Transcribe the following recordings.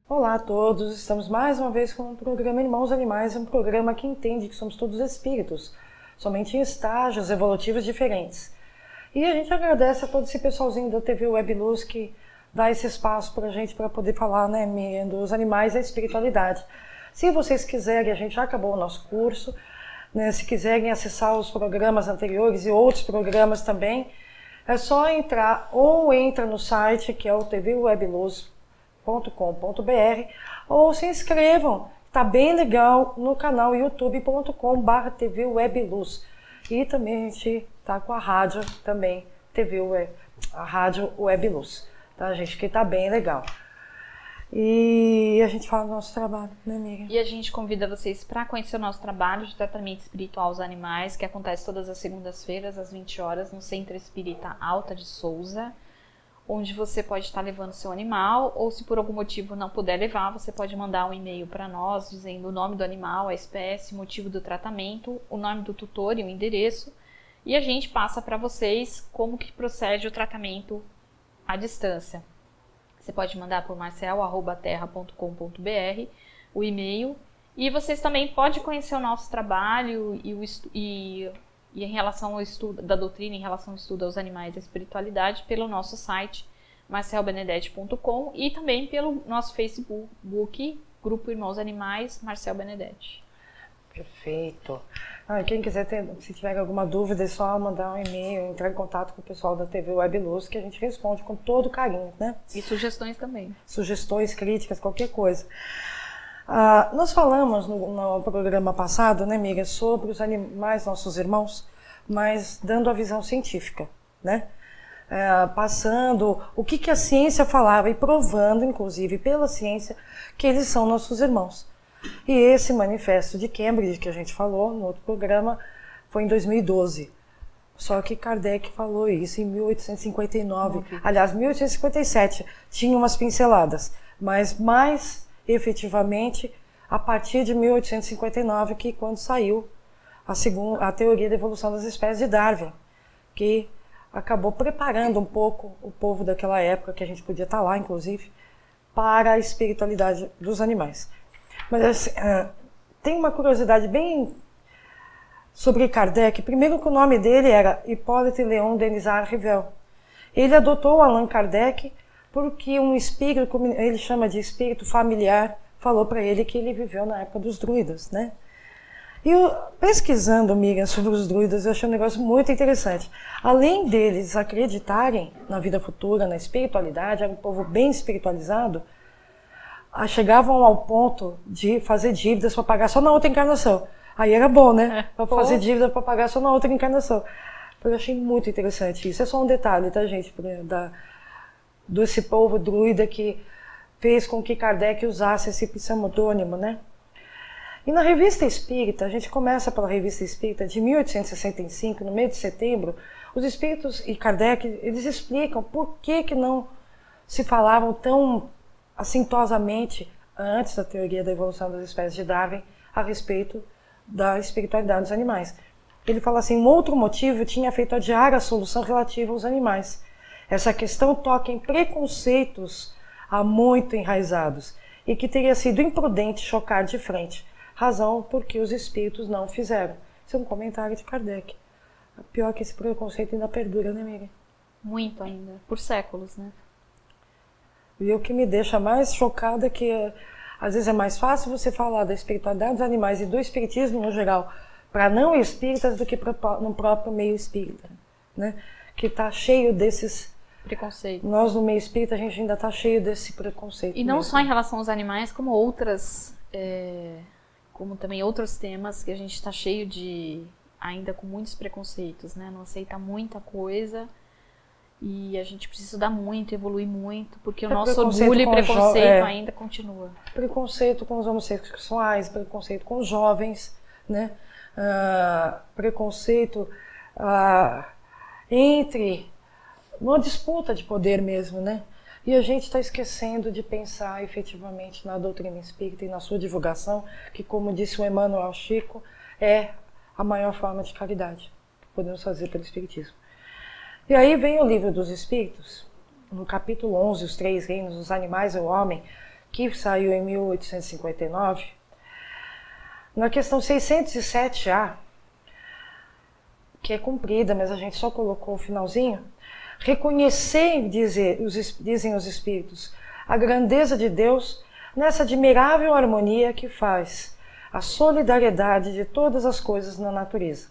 Olá a todos, estamos mais uma vez com o programa Irmãos Animais, um programa que entende que somos todos espíritos, somente em estágios evolutivos diferentes. E a gente agradece a todo esse pessoalzinho da TV Web Luz que dá esse espaço para a gente para poder falar, né, dos animais e da espiritualidade. Se vocês quiserem, a gente já acabou o nosso curso, né, se quiserem acessar os programas anteriores e outros programas também, é só entrar ou entra no site que é o tvwebluz.com.br ou se inscrevam, tá bem legal, no canal youtube.com/tvwebluz. E também a gente tá com a rádio também, a rádio Web Luz, tá gente, que tá bem legal. E a gente fala do nosso trabalho, né, amiga? E a gente convida vocês para conhecer o nosso trabalho de tratamento espiritual aos animais, que acontece todas as segundas-feiras, às 20 horas, no Centro Espírita Alta de Souza, onde você pode estar levando seu animal, ou se por algum motivo não puder levar, você pode mandar um e-mail para nós, dizendo o nome do animal, a espécie, motivo do tratamento, o nome do tutor e o endereço, e a gente passa para vocês como que procede o tratamento à distância. Você pode mandar por marcel@terra.com.br o e-mail, e vocês também podem conhecer o nosso trabalho e em relação ao estudo da doutrina, em relação ao estudo aos animais e à espiritualidade, pelo nosso site marcelbenedetti.com e também pelo nosso Facebook, Grupo Irmãos Animais, Marcel Benedetti. Perfeito. Quem quiser se tiver alguma dúvida, é só mandar um e-mail, entrar em contato com o pessoal da TV Web Luz, que a gente responde com todo carinho, né? E sugestões também. Sugestões, críticas, qualquer coisa. Nós falamos no programa passado, né, amiga, sobre os animais, nossos irmãos, mas dando a visão científica, né? Passando o que a ciência falava e provando, inclusive pela ciência, que eles são nossos irmãos. E esse manifesto de Cambridge, que a gente falou no outro programa, foi em 2012. Só que Kardec falou isso em 1859. Aliás, 1857 tinha umas pinceladas, mas mais efetivamente a partir de 1859, que quando saiu a teoria da evolução das espécies de Darwin, que acabou preparando um pouco o povo daquela época, que a gente podia estar lá, inclusive, para a espiritualidade dos animais. Mas tem uma curiosidade bem sobre Kardec. Primeiro que o nome dele era Hippolyte Léon Denisard Rivel. Ele adotou Allan Kardec porque um espírito, ele chama de espírito familiar, falou para ele que ele viveu na época dos druidas, né? E pesquisando, Miriam, sobre os druidas, eu achei um negócio muito interessante. Além deles acreditarem na vida futura, na espiritualidade, era um povo bem espiritualizado, chegavam ao ponto de fazer dívidas para pagar só na outra encarnação. Aí era bom, né? Para fazer dívida para pagar só na outra encarnação. Eu achei muito interessante isso. É só um detalhe, tá, gente? Desse povo druida que fez com que Kardec usasse esse pseudônimo, né? E na Revista Espírita, a gente começa pela Revista Espírita de 1865, no mês de setembro, os espíritos e Kardec, eles explicam por que não se falavam tão assintosamente antes da teoria da evolução das espécies de Darwin a respeito da espiritualidade dos animais. Ele fala assim, um outro motivo tinha feito adiar a solução relativa aos animais. Essa questão toca em preconceitos há muito enraizados e que teria sido imprudente chocar de frente, razão por que os espíritos não fizeram. Isso é um comentário de Kardec. Pior que esse preconceito ainda perdura, né, Miriam? Muito ainda, por séculos, né? E o que me deixa mais chocada é que às vezes é mais fácil você falar da espiritualidade dos animais e do espiritismo no geral para não espíritas do que no próprio meio espírita, né? Que está cheio desses preconceitos. Nós no meio espírita a gente ainda está cheio desse preconceito. E não mesmo. Só em relação aos animais, como outras, como também outros temas que a gente está cheio de, ainda com muitos preconceitos, né? Não aceita muita coisa. E a gente precisa estudar muito, evoluir muito, porque o nosso orgulho e preconceito ainda continua. Preconceito com os homossexuais, preconceito com os jovens, né? Preconceito entre uma disputa de poder mesmo, né? E a gente está esquecendo de pensar efetivamente na doutrina espírita e na sua divulgação, que, como disse o Emmanuel Chico, é a maior forma de caridade que podemos fazer pelo Espiritismo. E aí vem o Livro dos Espíritos, no capítulo 11, Os Três Reinos, os Animais e o Homem, que saiu em 1859, na questão 607A, que é cumprida, mas a gente só colocou o finalzinho. Reconhecer, dizem os Espíritos, a grandeza de Deus nessa admirável harmonia que faz a solidariedade de todas as coisas na natureza.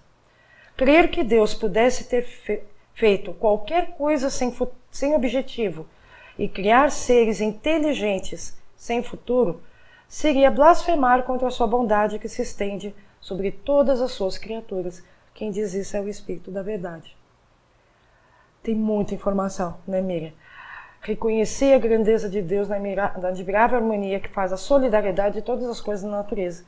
Crer que Deus pudesse ter feito qualquer coisa sem objetivo e criar seres inteligentes sem futuro seria blasfemar contra a sua bondade que se estende sobre todas as suas criaturas. Quem diz isso é o Espírito da Verdade. Tem muita informação, né, Miriam? Reconhecer a grandeza de Deus na admirável harmonia que faz a solidariedade de todas as coisas na natureza.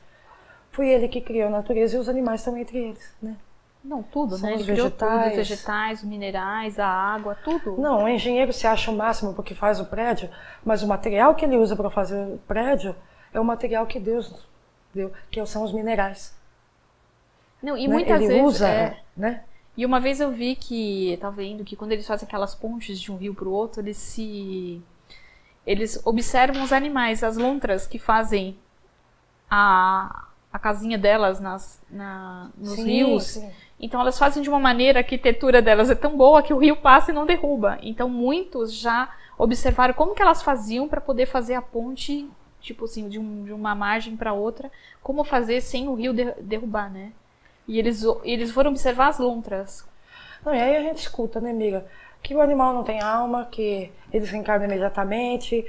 Foi Ele que criou a natureza e os animais estão entre eles, né? Não, tudo, São né? os Ele criou vegetais. tudo, os vegetais, os minerais, a água, tudo. Não, o engenheiro se acha o máximo porque faz o prédio, mas o material que ele usa para fazer o prédio é o material que Deus deu, que são os minerais. Não, e Né? muitas ele vezes... usa, né? E uma vez eu vi que, tava vendo que quando eles fazem aquelas pontes de um rio para o outro, eles observam os animais, as lontras que fazem a casinha delas nos rios. Sim. Então elas fazem de uma maneira, a arquitetura delas é tão boa que o rio passa e não derruba. Então muitos já observaram como que elas faziam para poder fazer a ponte, tipo assim, de uma margem para outra, como fazer sem o rio derrubar, né? E eles foram observar as lontras. Não, e aí a gente escuta, né, amiga? Que o animal não tem alma, que eles reencarnam imediatamente,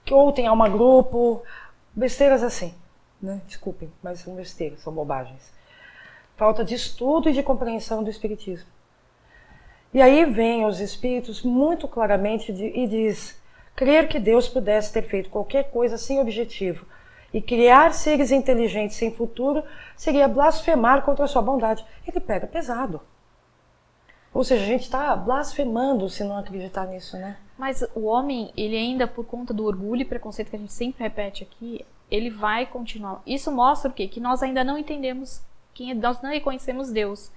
que ou tem alma grupo, besteiras assim, né? Desculpem, mas são besteiras, são bobagens. Falta de estudo e de compreensão do Espiritismo. E aí vem os Espíritos muito claramente e diz: crer que Deus pudesse ter feito qualquer coisa sem objetivo e criar seres inteligentes sem futuro seria blasfemar contra a sua bondade. Ele pega pesado. Ou seja, a gente está blasfemando se não acreditar nisso, né? Mas o homem, ele ainda, por conta do orgulho e preconceito que a gente sempre repete aqui, ele vai continuar. Isso mostra o quê? Que nós ainda não entendemos, nós não reconhecemos Deus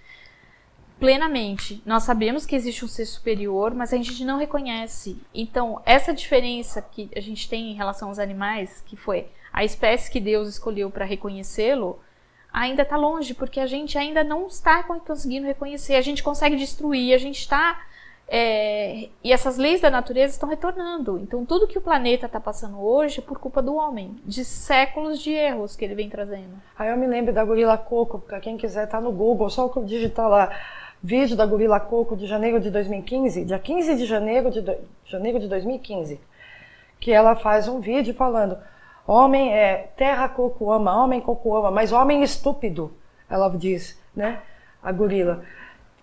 plenamente. Nós sabemos que existe um ser superior, mas a gente não reconhece. Então, essa diferença que a gente tem em relação aos animais, que foi a espécie que Deus escolheu para reconhecê-lo, ainda está longe, porque a gente ainda não está conseguindo reconhecer. A gente consegue destruir, a gente está... e essas leis da natureza estão retornando. Então, tudo que o planeta está passando hoje é por culpa do homem, de séculos de erros que ele vem trazendo. Aí eu me lembro da gorila coco, para quem quiser tá no Google, só digitar lá, vídeo da gorila coco de janeiro de 2015, dia 15 de janeiro de 2015, que ela faz um vídeo falando: homem terra coco ama, homem coco ama, mas homem estúpido, ela diz, né? A gorila,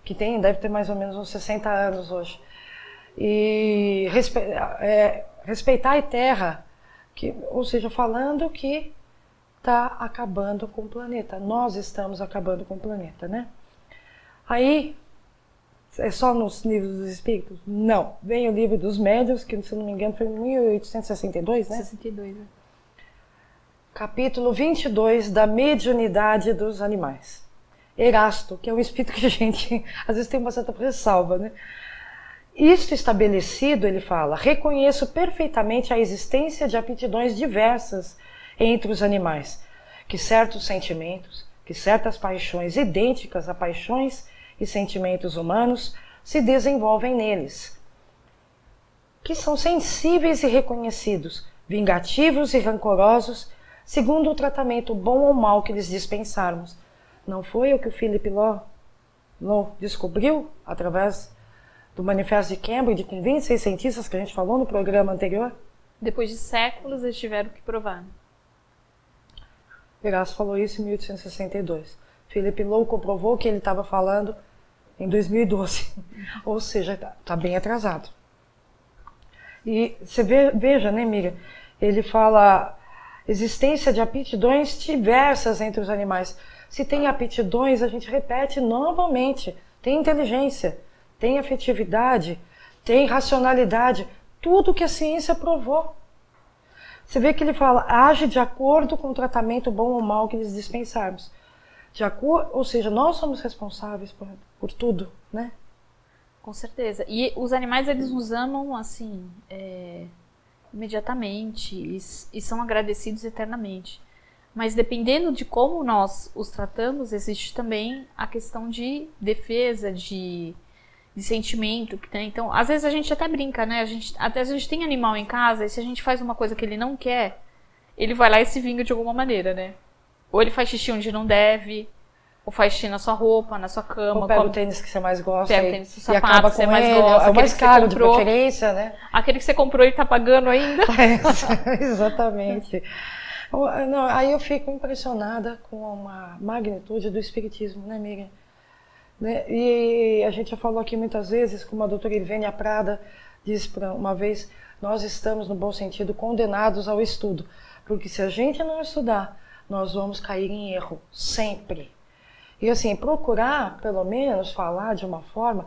que deve ter mais ou menos uns 60 anos hoje. E respeitar a terra, ou seja, falando que está acabando com o planeta. Nós estamos acabando com o planeta, né? Aí, é só nos livros dos Espíritos? Não. Vem o livro dos Médiuns, que, se não me engano, foi em 1862, né? 62, né? Capítulo 22 da mediunidade dos animais. Erasto, que é um espírito que a gente às vezes tem uma certa ressalva, né? Isto estabelecido, ele fala: reconheço perfeitamente a existência de aptidões diversas entre os animais, que certos sentimentos, que certas paixões idênticas a paixões e sentimentos humanos se desenvolvem neles, que são sensíveis e reconhecidos, vingativos e rancorosos, segundo o tratamento bom ou mau que lhes dispensarmos. Não foi o que o Philip Lowe descobriu através do Manifesto de Cambridge, com 26 cientistas que a gente falou no programa anterior? Depois de séculos eles tiveram que provar. Erasto falou isso em 1862. Philip Lowe comprovou que ele estava falando em 2012. Ou seja, está bem atrasado. E você veja, né, Miriam? Ele fala: existência de aptidões diversas entre os animais. Se tem aptidões, a gente repete novamente. Tem inteligência, tem afetividade, tem racionalidade. tudo que a ciência provou. Você vê que ele fala, age de acordo com o tratamento bom ou mal que lhes dispensarmos. Ou seja, nós somos responsáveis por tudo, né? Com certeza. E os animais, eles nos amam, assim, imediatamente e são agradecidos eternamente. Mas dependendo de como nós os tratamos, existe também a questão de defesa, de sentimento que tem. Então, às vezes a gente até brinca, né? Até a gente tem animal em casa e se a gente faz uma coisa que ele não quer, ele vai lá e se vinga de alguma maneira, né? Ou ele faz xixi onde não deve, ou faz xixi na sua roupa, na sua cama. Ou pega o tênis que você mais gosta pega o tênis do sapato, e acaba que você com mais ele. gosta. É o mais caro, de preferência, né? Aquele que você comprou e tá pagando ainda. Exatamente. Não, aí eu fico impressionada com a magnitude do espiritismo, né, amiga? Né? E a gente já falou aqui muitas vezes, como a doutora Irvênia Prada disse uma vez, nós estamos, no bom sentido, condenados ao estudo. Porque se a gente não estudar, nós vamos cair em erro, sempre. E assim, procurar, pelo menos, falar de uma forma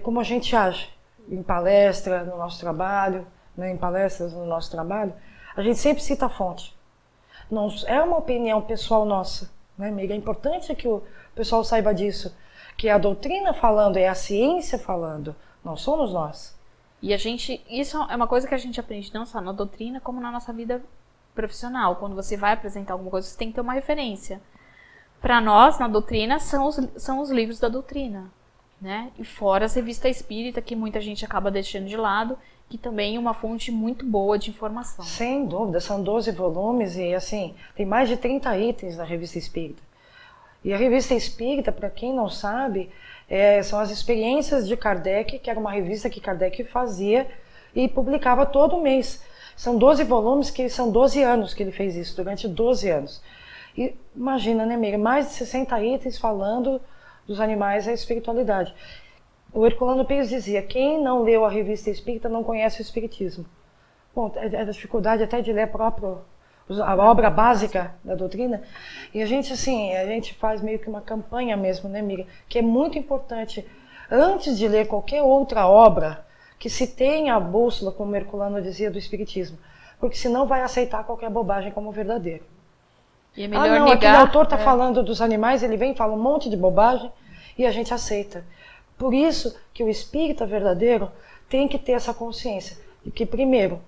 como a gente age em palestra, no nosso trabalho, né, em palestras no nosso trabalho, a gente sempre cita a fonte. Não é uma opinião pessoal nossa, né, amiga? É importante que o pessoal saiba disso, que a doutrina falando é a ciência falando, não somos nós. E isso é uma coisa que a gente aprende não só na doutrina, como na nossa vida profissional. Quando você vai apresentar alguma coisa, você tem que ter uma referência. Para nós, na doutrina, são os livros da doutrina, né? E fora as revistas espírita, que muita gente acaba deixando de lado, que também é uma fonte muito boa de informação. Sem dúvida, são 12 volumes e assim, tem mais de 30 itens na revista espírita. E a revista espírita, para quem não sabe, são as experiências de Kardec, que era uma revista que Kardec fazia e publicava todo mês. São 12 volumes, que são 12 anos que ele fez isso, durante 12 anos. E imagina, né, amiga, mais de 60 itens falando dos animais e a espiritualidade. O Herculano Pires dizia, quem não leu a revista espírita não conhece o espiritismo. Bom, é a dificuldade até de ler a obra básica da doutrina. E a gente faz meio que uma campanha mesmo, né, amiga? Que é muito importante, antes de ler qualquer outra obra, que se tenha a bússola, como Herculano dizia, do espiritismo. Porque senão vai aceitar qualquer bobagem como verdadeiro. E é melhor não, negar, aquele autor está falando dos animais, ele vem e fala um monte de bobagem e a gente aceita. Por isso que o espírita verdadeiro tem que ter essa consciência de que, primeiro,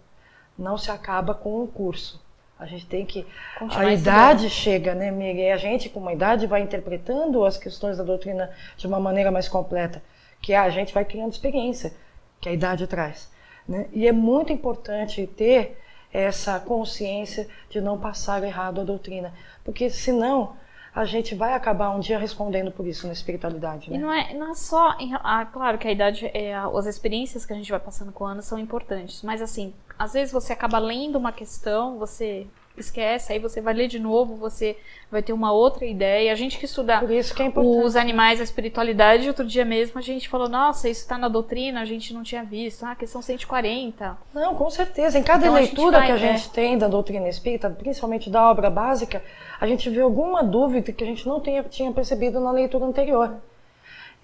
não se acaba com o curso. A gente tem que... A idade chega, né, amiga? E a gente, com uma idade, vai interpretando as questões da doutrina de uma maneira mais completa. Que a gente vai criando experiência que a idade traz, né? E é muito importante ter essa consciência de não passar errado a doutrina. Porque, senão, a gente vai acabar um dia respondendo por isso na espiritualidade, né? E não é só... claro que a idade, as experiências que a gente vai passando com anos são importantes, mas assim, às vezes você acaba lendo uma questão, você esquece, aí você vai ler de novo, você vai ter uma outra ideia. A gente que estuda por isso que é importante, os animais, a espiritualidade, outro dia mesmo a gente falou, nossa, isso está na doutrina, a gente não tinha visto, questão 140. Não, com certeza. Em cada leitura que a gente tem da doutrina espírita, principalmente da obra básica, a gente vê alguma dúvida que a gente não tinha percebido na leitura anterior.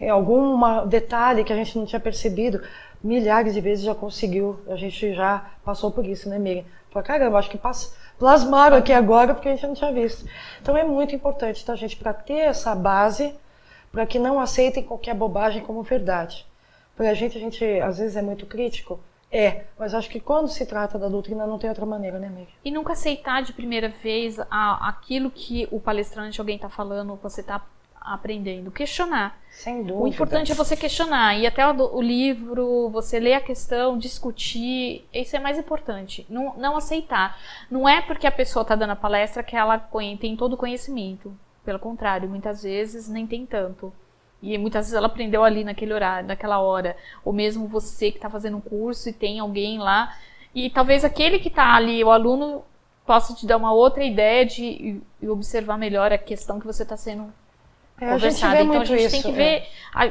Algum detalhe que a gente não tinha percebido, milhares de vezes já conseguiu, a gente já passou por isso, né, Miriam? Falei, caramba, acho que plasmaram aqui agora porque a gente não tinha visto. Então é muito importante, tá, gente, para ter essa base, para que não aceitem qualquer bobagem como verdade. Para a gente às vezes é muito crítico, mas acho que quando se trata da doutrina não tem outra maneira, né, Miriam? E nunca aceitar de primeira vez aquilo que o palestrante, alguém está falando, você está aprendendo, questionar. Sem dúvida. O importante é você questionar, e até o livro, você ler a questão, discutir, isso é mais importante, não aceitar. Não é porque a pessoa está dando a palestra que ela tem todo o conhecimento, pelo contrário, muitas vezes nem tem tanto. E muitas vezes ela aprendeu ali naquele horário, naquela hora, ou mesmo você que está fazendo um curso e tem alguém lá, e talvez aquele que está ali, o aluno, possa te dar uma outra ideia de observar melhor a questão que você está sendo conversada. Então a gente tem que ver,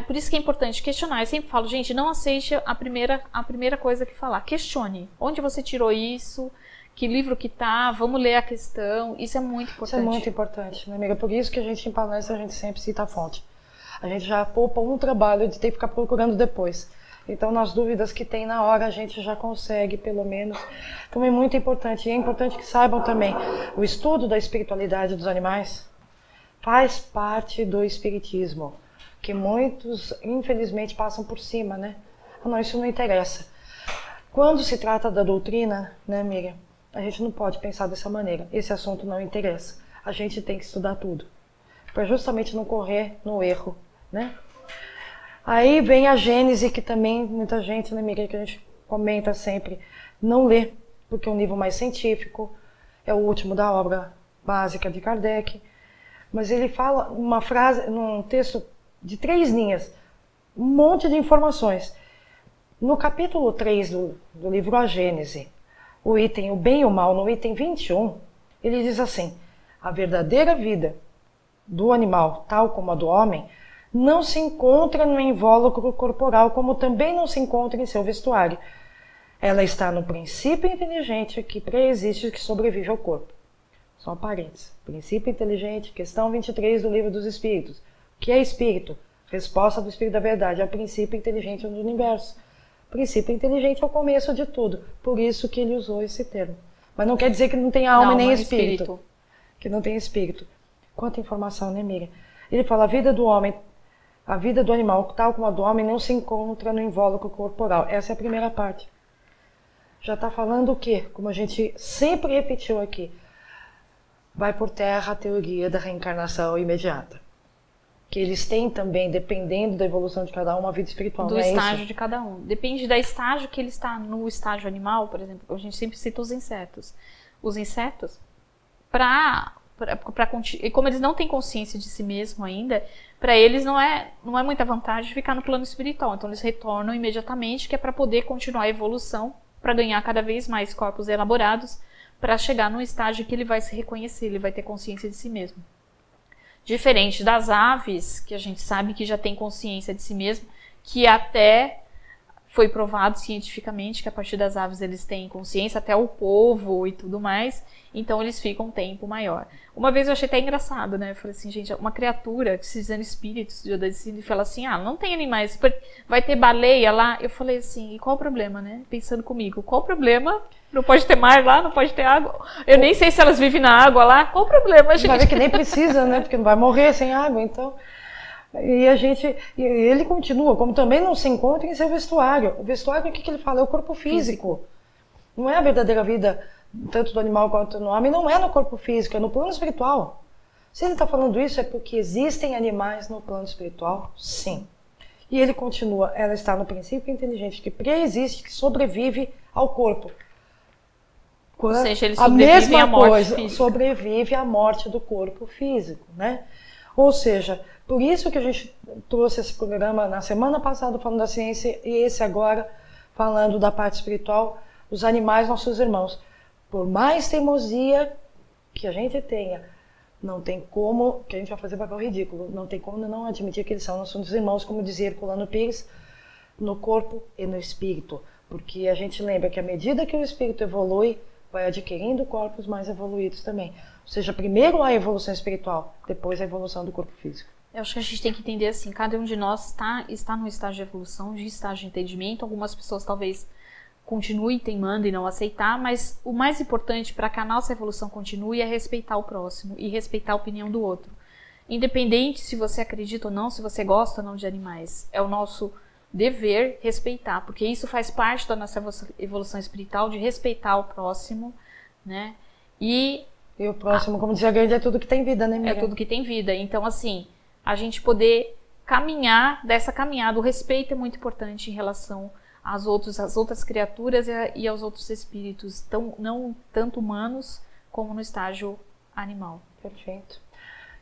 por isso que é importante questionar. Eu sempre falo, gente, não aceite a primeira coisa que falar, questione. Onde você tirou isso? Que livro que tá? Vamos ler a questão. Isso é muito importante. Isso é muito importante, né, amiga? Por isso que a gente em palestra, a gente sempre cita a fonte. A gente já poupa um trabalho de ter que ficar procurando depois. Então, nas dúvidas que tem na hora, a gente já consegue, pelo menos. Então, é muito importante. E é importante que saibam também, o estudo da espiritualidade dos animais faz parte do espiritismo, que muitos, infelizmente, passam por cima, né? Ah, não, isso não interessa. Quando se trata da doutrina, né, Miriam, a gente não pode pensar dessa maneira. Esse assunto não interessa. A gente tem que estudar tudo, para justamente não correr no erro, né? Aí vem a Gênese, que também muita gente, né, Miriam, que a gente comenta sempre, não lê, porque é um livro mais científico, é o último da obra básica de Kardec. Mas ele fala uma frase, num texto de 3 linhas, um monte de informações. No capítulo 3 do livro A Gênese, o item O Bem e o Mal, no item 21, ele diz assim: a verdadeira vida do animal, tal como a do homem, não se encontra no invólucro corporal, como também não se encontra em seu vestuário. Ela está no princípio inteligente que preexiste e que sobrevive ao corpo. Só parênteses. Princípio inteligente, questão 23 do Livro dos Espíritos. O que é espírito? Resposta do Espírito da Verdade: é o princípio inteligente do universo. O princípio inteligente é o começo de tudo. Por isso que ele usou esse termo. Mas não quer dizer que não tem alma e nem espírito. Que não tem espírito. Quanta informação, né, Miriam? Ele fala: a vida do homem, a vida do animal, tal como a do homem, não se encontra no invólucro corporal. Essa é a primeira parte. Já está falando o quê? Como a gente sempre repetiu aqui, vai por terra a teoria da reencarnação imediata. Que eles têm também, dependendo da evolução de cada um, uma vida espiritual. Do estágio de cada um. Depende da estágio que ele está. No estágio animal, por exemplo, a gente sempre cita os insetos. Os insetos, e como eles não têm consciência de si mesmo ainda, para eles não é muita vantagem ficar no plano espiritual. Então eles retornam imediatamente, que é para poder continuar a evolução, para ganhar cada vez mais corpos elaborados, para chegar num estágio que ele vai se reconhecer, ele vai ter consciência de si mesmo. Diferente das aves, que a gente sabe que já tem consciência de si mesmo, que até foi provado cientificamente que a partir das aves eles têm consciência, até o polvo e tudo mais, então eles ficam um tempo maior. Uma vez eu achei até engraçado, né? Eu falei assim, gente, uma criatura que se dizendo espíritos, e fala assim, não tem animais, vai ter baleia lá. Eu falei assim, e qual o problema, né? Pensando comigo, qual o problema? Não pode ter mar lá, não pode ter água. Eu nem sei se elas vivem na água lá, qual o problema, gente? Vai ver que nem precisa, né? Porque não vai morrer sem água, então... E ele continua, como também não se encontra em seu vestuário. O vestuário, o que ele fala? É o corpo físico. Não é a verdadeira vida, tanto do animal quanto do homem, não é no corpo físico, é no plano espiritual. Se ele está falando isso, é porque existem animais no plano espiritual? Sim. E ele continua, ela está no princípio inteligente, que preexiste, que sobrevive ao corpo. Ou seja, ele sobrevive à morte física. Sobrevive à morte do corpo físico, né? Ou seja, por isso que a gente trouxe esse programa na semana passada falando da ciência e esse agora falando da parte espiritual, os animais, nossos irmãos. Por mais teimosia que a gente tenha, não tem como, que a gente vai fazer papel ridículo, não tem como não admitir que eles são nossos irmãos, como dizia Herculano Pires, no corpo e no espírito. Porque a gente lembra que à medida que o espírito evolui, vai adquirindo corpos mais evoluídos também. Ou seja, primeiro a evolução espiritual, depois a evolução do corpo físico. Eu acho que a gente tem que entender assim, cada um de nós está no estágio de evolução, de estágio de entendimento. Algumas pessoas talvez continuem teimando e não aceitar, mas o mais importante para que a nossa evolução continue é respeitar o próximo e respeitar a opinião do outro. Independente se você acredita ou não, se você gosta ou não de animais, é o nosso dever respeitar, porque isso faz parte da nossa evolução espiritual, de respeitar o próximo, né? E o próximo, como dizia a Gandhi, é tudo que tem vida, né, amiga? É tudo que tem vida. Então, assim, a gente poder caminhar dessa caminhada, o respeito é muito importante em relação às outras criaturas e aos outros espíritos, não tanto humanos como no estágio animal. Perfeito.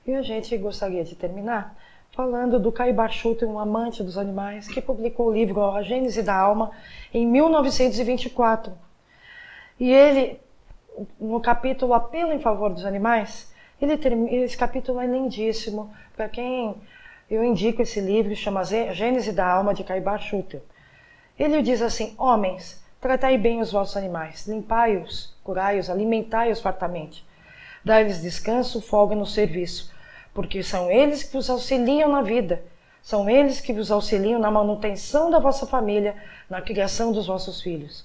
E a gente gostaria de terminar falando do Caibar Schutter, um amante dos animais, que publicou o livro A Gênese da Alma em 1924. E ele, no capítulo Apelo em Favor dos Animais, esse capítulo é lindíssimo. Para quem eu indico esse livro, chama Gênese da Alma, de Caibar Schutter. Ele diz assim: homens, tratai bem os vossos animais, limpai-os, curai-os, alimentai-os fartamente. Dai-lhes descanso, folga no serviço, porque são eles que vos auxiliam na vida. São eles que vos auxiliam na manutenção da vossa família, na criação dos vossos filhos.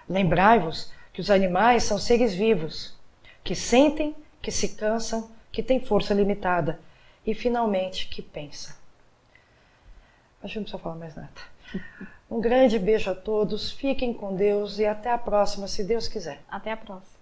Lembrai-vos que os animais são seres vivos, que sentem, que se cansam, que têm força limitada e, finalmente, que pensam. Acho que não precisa falar mais nada. Um grande beijo a todos, fiquem com Deus e até a próxima, se Deus quiser. Até a próxima.